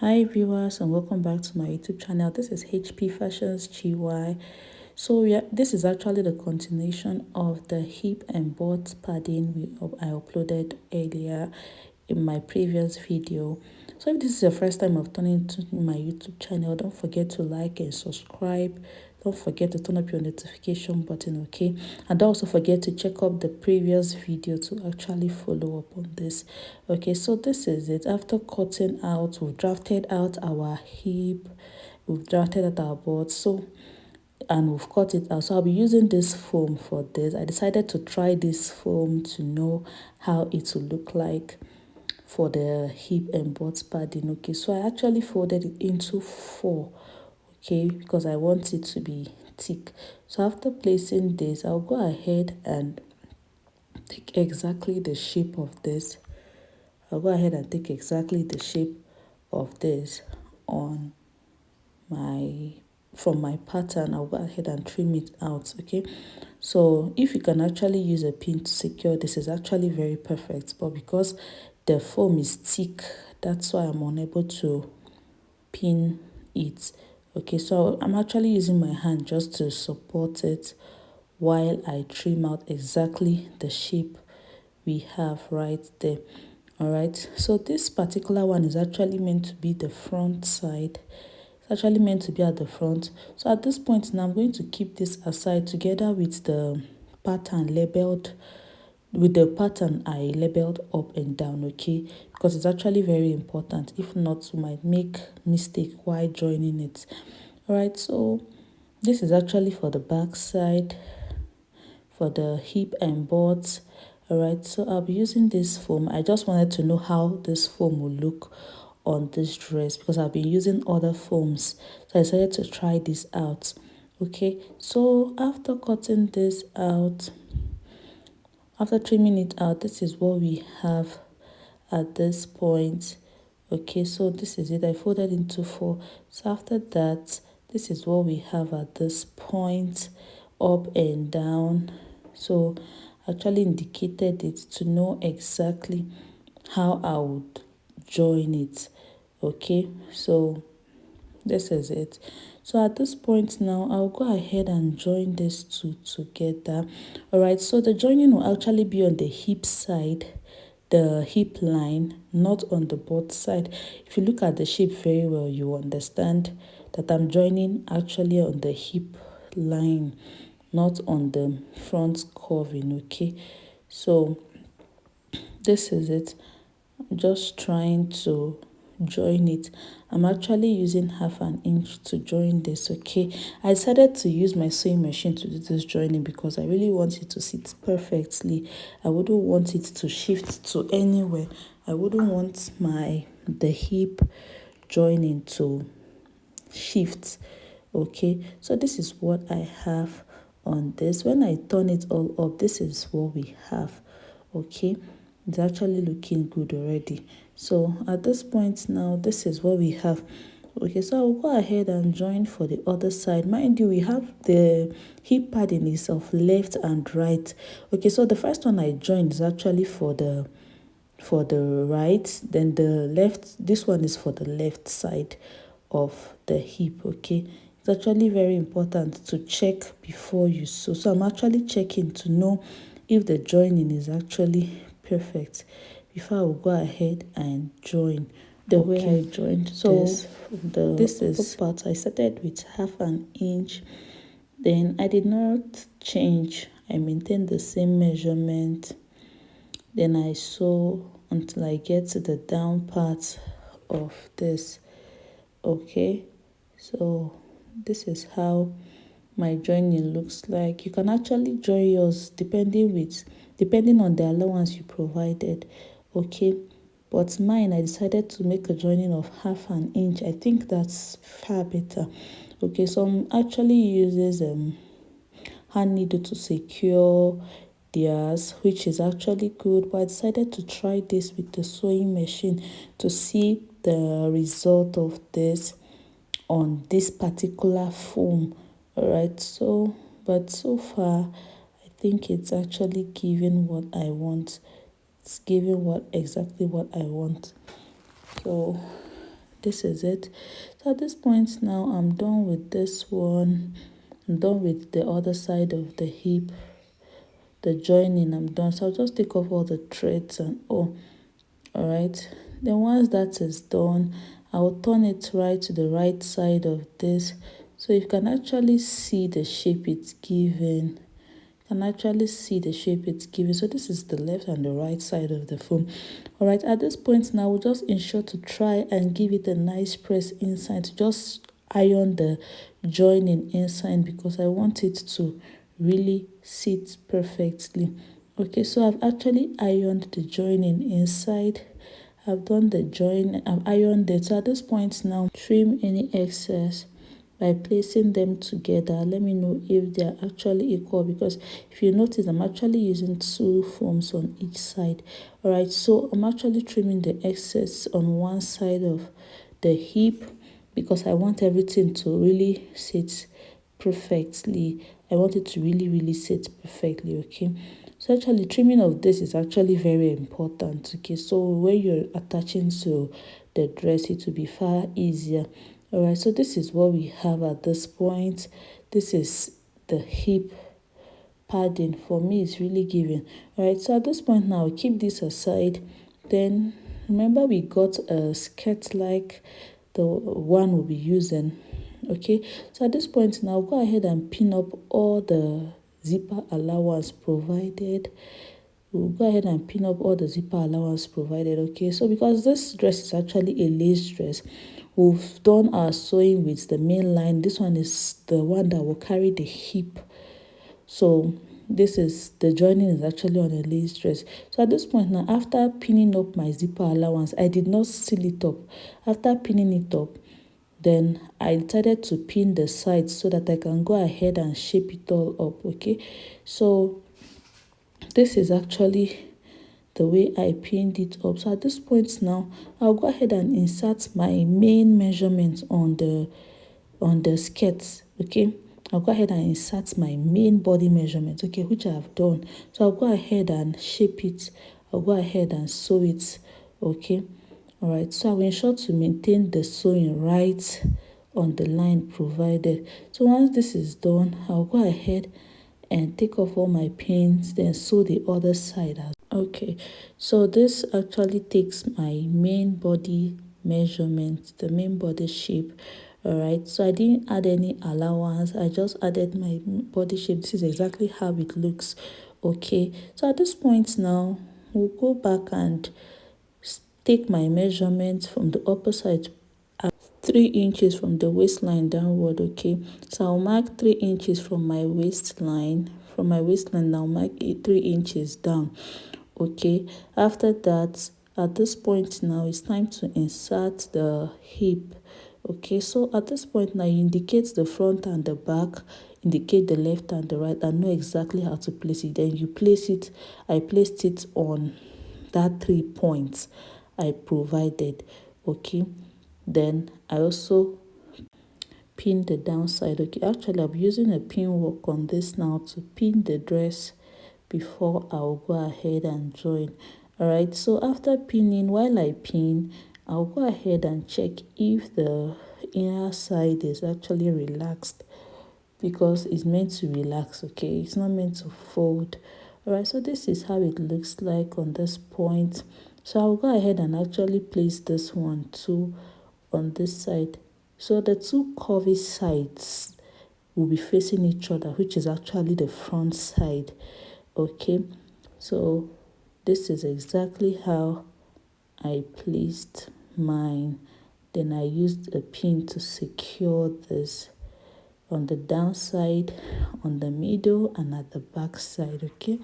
Hi viewers, and welcome back to my YouTube channel. This is HP Fashions GY. So yeah, this is actually the continuation of the hip and butt padding I uploaded earlier in my previous video. So if this is your first time of turning to my YouTube channel, don't forget to like and subscribe. Don't forget to turn up your notification button, okay? And don't also forget to check out the previous video to actually follow up on this. Okay, so this is it. After cutting out, we've drafted out our hip, we've drafted out our butt, and we've cut it out. So I'll be using this foam for this. I decided to try this foam to know how it will look like for the hip and butt padding. Okay, so I actually folded it into four, okay, because I want it to be thick. So after placing this, I'll go ahead and take exactly the shape of this. I'll go ahead and take exactly the shape of this on my from my pattern. I'll go ahead and trim it out, okay? So if you can actually use a pin to secure this, is actually very perfect, but because the foam is thick, that's why I'm unable to pin it. Okay, so I'm actually using my hand just to support it while I trim out exactly the shape we have right there. All right, so this particular one is actually meant to be the front side. It's actually meant to be at the front. So at this point now, I'm going to keep this aside together with the pattern labeled, with the pattern I labeled up and down, okay? Because it's actually very important. If not, you might make mistake while joining it. All right, so this is actually for the back side, for the hip and butt. All right, so I'll be using this foam. I just wanted to know how this foam will look on this dress because I've been using other foams, so I decided to try this out. Okay, so after cutting this out, after trimming it out, this is what we have at this point. Okay, so this is it. I folded into four. So after that, this is what we have at this point, up and down. So actually indicated it to know exactly how I would join it. Okay, so this is it. So at this point now, I'll go ahead and join these two together. All right, so the joining will actually be on the hip side, the hip line, not on the butt side. If you look at the shape very well, you understand that I'm joining actually on the hip line, not on the front curving. Okay, so this is it. I'm just trying to join it. I'm actually using 1/2 inch to join this. Okay, I decided to use my sewing machine to do this joining because I really want it to sit perfectly. I wouldn't want it to shift to anywhere. I wouldn't want the hip joining to shift. Okay, so this is what I have on this. When I turn it all up, this is what we have. Okay, it's actually looking good already. So at this point now, this is what we have. Okay, so I'll go ahead and join for the other side. Mind you, we have the hip padding is of left and right. Okay, so the first one I joined is actually for the right, then the left, this one is for the left side of the hip. Okay, it's actually very important to check before you sew. So I'm actually checking to know if the joining is actually perfect before I will go ahead and join the way I joined. So this is part I started with 1/2 inch, then I did not change. I maintained the same measurement, then I sew until I get to the down part of this. Okay, so this is how my joining looks like. You can actually join yours depending on the allowance you provided. Okay, but mine, I decided to make a joining of 1/2 inch. I think that's far better. Okay, some actually uses hand needle to secure theirs, which is actually good, but I decided to try this with the sewing machine to see the result of this on this particular foam. All right, so but so far I think it's actually giving what I want. It's giving exactly what I want. So this is it. So at this point now, I'm done with this one. I'm done with the other side of the hip, the joining. I'm done. So I'll just take off all the threads and all right. Then once that is done, I'll turn it right to the right side of this, so you can actually see the shape it's given. So this is the left and the right side of the foam. All right, at this point now, we'll just ensure to try and give it a nice press inside. Just iron the joining inside because I want it to really sit perfectly. Okay, so I've actually ironed the joining inside. I've done the join, I've ironed it. So at this point now, trim any excess by placing them together. Let me know if they are actually equal, because if you notice, I'm actually using two foams on each side. All right, so I'm actually trimming the excess on one side of the hip because I want everything to really sit perfectly. I want it to really sit perfectly. Okay, so actually trimming of this is actually very important. Okay, so when you're attaching to the dress, it will be far easier. All right, so this is what we have at this point. This is the hip padding. For me, it's really giving. All right, so at this point now, keep this aside. Then remember, we got a skirt like the one we'll be using. Okay, so at this point now, go ahead and pin up all the zipper allowance provided. We'll go ahead and pin up all the zipper allowance provided. Okay, so because this dress is actually a lace dress, we've done our sewing with the main line. This one is the one that will carry the hip. So this is the joining is actually on a lace dress. So at this point now, after pinning up my zipper allowance, I did not seal it up. After pinning it up, then I decided to pin the sides so that I can go ahead and shape it all up. Okay, so this is actually the way I pinned it up. So at this point now, I'll go ahead and insert my main measurement on the skirt. Okay, I'll go ahead and insert my main body measurement, okay, which I have done. So I'll go ahead and shape it. I'll go ahead and sew it. Okay, all right, so I will ensure to maintain the sewing right on the line provided. So once this is done, I'll go ahead and take off all my pins, then sew the other side as okay. So this actually takes my main body measurement, the main body shape. All right, so I didn't add any allowance, I just added my body shape. This is exactly how it looks. Okay, so at this point now, we'll go back and take my measurement from the upper side, 3 inches from the waistline downward. Okay, so I'll mark 3 inches from my waistline. From my waistline, I'll mark 3 inches down. Okay, after that, at this point now, it's time to insert the hip. Okay, so at this point now, you indicate the front and the back, indicate the left and the right, and know exactly how to place it. Then you place it. I placed it on that 3 points I provided. Okay, then I also pin the downside. Okay, actually I'm using a pin work on this now to pin the dress before I'll go ahead and join. All right, so after pinning, while I pin, I'll go ahead and check if the inner side is actually relaxed, because it's meant to relax. Okay, it's not meant to fold. All right, so this is how it looks like on this point. So I'll go ahead and actually place this one too on this side. So the two curvy sides will be facing each other, which is actually the front side. Okay, so this is exactly how I placed mine. Then I used a pin to secure this on the downside, on the middle, and at the back side. Okay,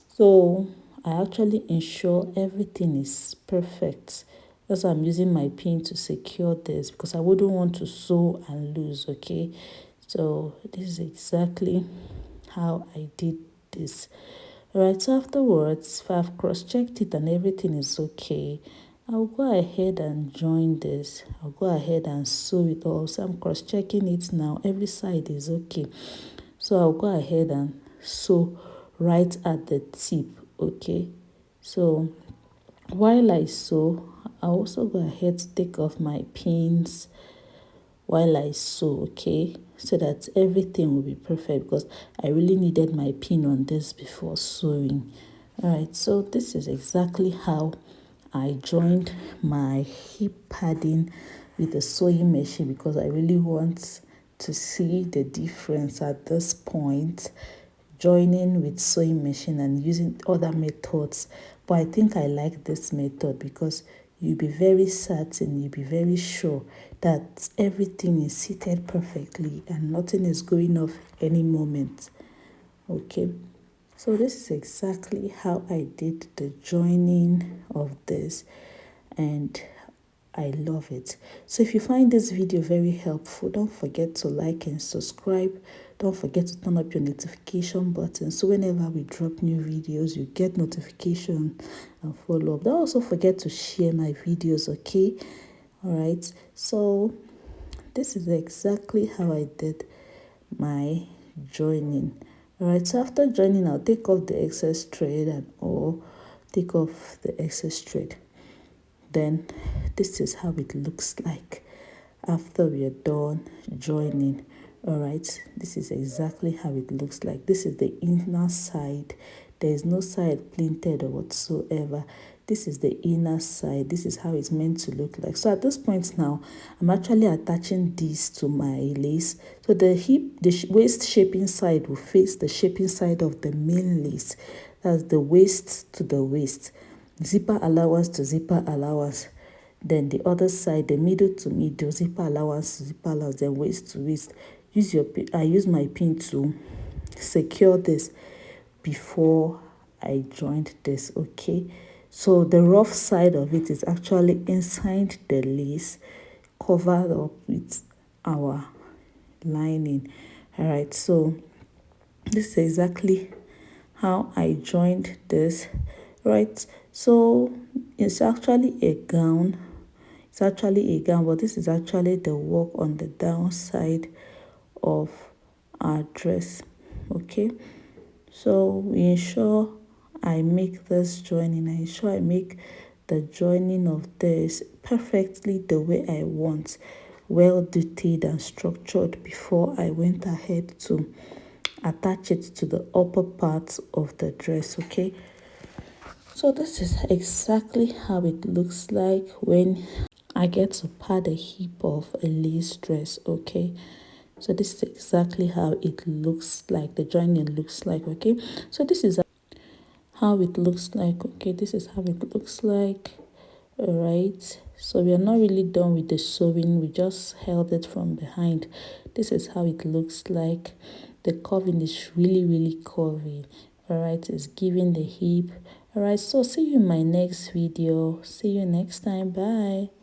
so I actually ensure everything is perfect. That's why I'm using my pin to secure this, because I wouldn't want to sew and lose. Okay, so this is exactly how I did this. All right, so afterwards, if I've cross-checked it and everything is okay, I'll go ahead and join this. I'll go ahead and sew it all. So I'm cross-checking it now. Every side is okay. So I'll go ahead and sew right at the tip. Okay, so while I sew, I'll also go ahead to take off my pins while I sew, okay, so that everything will be perfect, because I really needed my pin on this before sewing. All right, so this is exactly how I joined my hip padding with the sewing machine, because I really want to see the difference at this point, joining with sewing machine and using other methods. But I think I like this method because you'll be very certain, you'll be very sure that everything is seated perfectly and nothing is going off any moment. Okay, so this is exactly how I did the joining of this, and I love it. So if you find this video very helpful, don't forget to like and subscribe. Don't forget to turn up your notification button, so whenever we drop new videos, you get notification and follow up. Don't also forget to share my videos, okay? All right, so this is exactly how I did my joining. All right, so after joining, I'll take off the excess thread and or take off the excess thread. Then this is how it looks like after we are done joining. All right, this is exactly how it looks like. This is the inner side. There is no side plinted or whatsoever. This is the inner side. This is how it's meant to look like. So at this point now, I'm actually attaching this to my lace. So the hip, the waist shaping side will face the shaping side of the main lace. That's the waist to the waist, zipper allowance to zipper allowance. Then the other side, the middle to middle, zipper allowance to zipper allowance, then waist to waist. I use my pin to secure this before I joined this, okay? So the rough side of it is actually inside the lace, covered up with our lining. All right, so this is exactly how I joined this, right? So it's actually a gown. It's actually a gown, but this is actually the work on the downside of our dress, okay? So we ensure I make this joining. I ensure I make the joining of this perfectly the way I want, well detailed and structured, before I went ahead to attach it to the upper part of the dress, okay? So this is exactly how it looks like when I get to pad a hip of a lace dress, okay? So this is exactly how it looks like, the joining looks like, okay? So this is how it looks like, okay? This is how it looks like, all right? So we are not really done with the sewing, we just held it from behind. This is how it looks like. The curving is really curvy, all right? It's giving the hip. All right, so see you in my next video. See you next time. Bye.